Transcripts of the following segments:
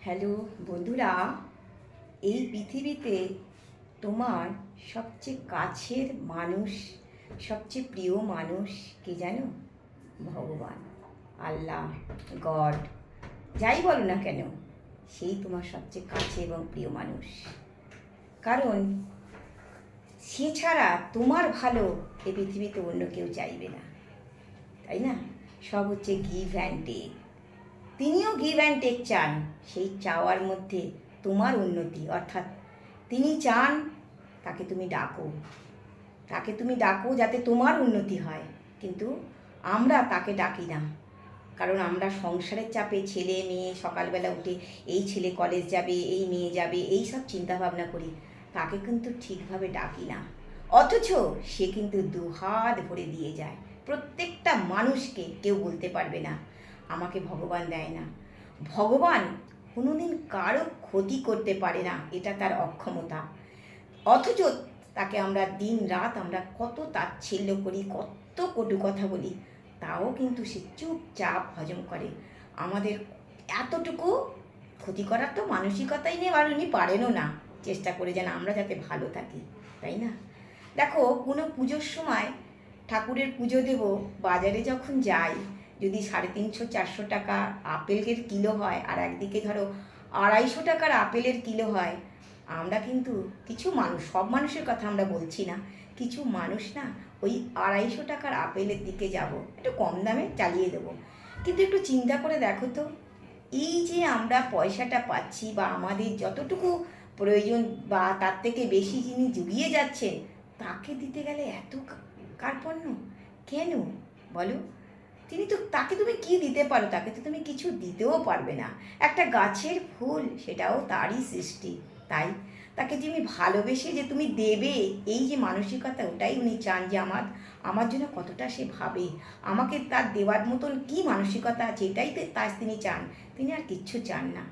Hello বন্ধুরা, এই পৃথিবীতে তোমার সবচেয়ে কাছের মানুষ, সবচেয়ে প্রিয় মানুষ কে জানো? ভগবান, আল্লাহ, গড, যাই বলো না কেন, সেই তোমার সবচেয়ে কাছে এবং প্রিয় মানুষ। কারণ সে ছাড়া তোমার ভালো এই পৃথিবীতে অন্য কেউ চাইবে না, তাই না? সব হচ্ছে গিভ অ্যান্ড টেক। তিনিও গিভ অ্যান্ড টেক চান। সেই চাওয়ার মধ্যে তোমার উন্নতি, অর্থাৎ তিনি চান তাকে তুমি ডাকো যাতে তোমার উন্নতি হয়। কিন্তু আমরা তাকে ডাকি না, কারণ আমরা সংসারের চাপে ছেলে মেয়ে, সকালবেলা উঠে এই ছেলে কলেজ যাবে, এই মেয়ে যাবে, এই সব চিন্তাভাবনা করি, তাকে কিন্তু ঠিকভাবে ডাকি না। অথচ সে কিন্তু দুহাত ভরে দিয়ে যায় প্রত্যেকটা মানুষকে। কেউ বলতে পারবে না আমাকে ভগবান দেয় না। ভগবান কোনোদিন কারো ক্ষতি করতে পারে না, এটা তার অক্ষমতা। অথচ তাকে আমরা দিন রাত আমরা কত তাচ্ছিল্য করি, কত কটু কথা বলি, তাও কিন্তু সে চুপচাপ হজম করে। আমাদের এতটুকু ক্ষতি করার তো মানসিকতাই নেই, আর উনি পারেনও না। চেষ্টা করে যেন আমরা যাতে ভালো থাকি, তাই না? দেখো, কোনো পুজোর সময় ঠাকুরের পুজো দেব, বাজারে যখন যাই, যদি 350-400 টাকা আপেলের কিলো হয়, আর একদিকে ধরো 250 টাকার আপেলের কিলো হয়, আমরা কিন্তু কিছু মানুষ, সব মানুষের কথা আমরা বলছি না, কিছু মানুষ না ওই 250 টাকার আপেলের দিকে যাব, একটু কম দামে চালিয়ে দেবো। কিন্তু একটু চিন্তা করে দেখো তো, এই যে আমরা পয়সাটা পাচ্ছি বা আমাদের যতটুকু প্রয়োজন বা তার থেকে বেশি যিনি জুগিয়ে যাচ্ছেন, তাকে দিতে গেলে এত কার্পণ্য কেন বলো? তাকে তুমি কি দিতে পারো? তাকে তো তুমি কিছু দিতেও পারবে না। একটা গাছের ফুল, সেটাও তারই সৃষ্টি, তাই তাকে যে তুমি ভালোবেসে যে তুমি দেবে, এই যে মানসিকতা, ওটাই উনি চান যে আমার জন্য কতটা সে ভাবে, আমাকে তার দেওয়ার মতন কি মানসিকতা আছে, এটাই তার তিনি চান। তিনি আর কিচ্ছু চান না।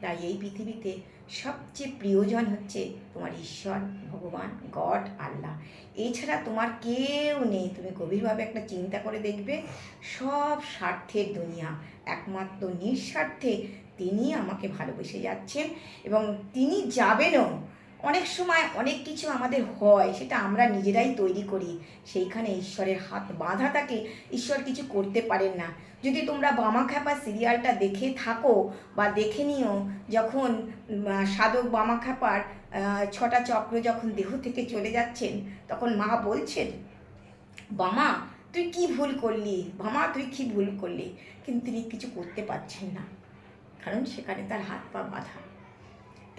তাই এই পৃথিবীতে সবচেয়ে প্রিয়জন হচ্ছে তোমার ঈশ্বর, ভগবান, গড, আল্লাহ। এছাড়া তোমার কেউ নেই। তুমি গভীরভাবে একটা চিন্তা করে দেখবে, সব স্বার্থের দুনিয়া, একমাত্র নিঃস্বার্থে তিনি আমাকে ভালোবেসে যাচ্ছেন এবং তিনি যাবেনও। অনেক সময় অনেক কিছু আমাদের হয়, সেটা আমরা নিজেরাই তৈরি করি, সেইখানে ঈশ্বরের হাত বাঁধা থাকে, ঈশ্বর কিছু করতে পারেন না। যদি তোমরা বামাখ্যাপা সিরিয়ালটা দেখে থাকো বা দেখে নিও, যখন সাধক বামাখ্যাপার 6টা চক্র যখন দেহ থেকে চলে যাচ্ছেন, তখন মা বলছেন, বামা তুই কি ভুল করলি, বামা তুই কি ভুল করলি, কিন্তু তিনি কিছু করতে পারছেন না, কারণ সেখানে তার হাত পা বাঁধা।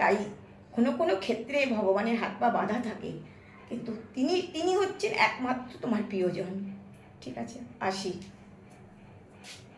তাই কোনো কোনো ক্ষেত্রে ভগবানের হাত পা বাঁধা থাকে, কিন্তু তিনি হচ্ছেন একমাত্র তোমার প্রিয়জন। ঠিক আছে, আসি।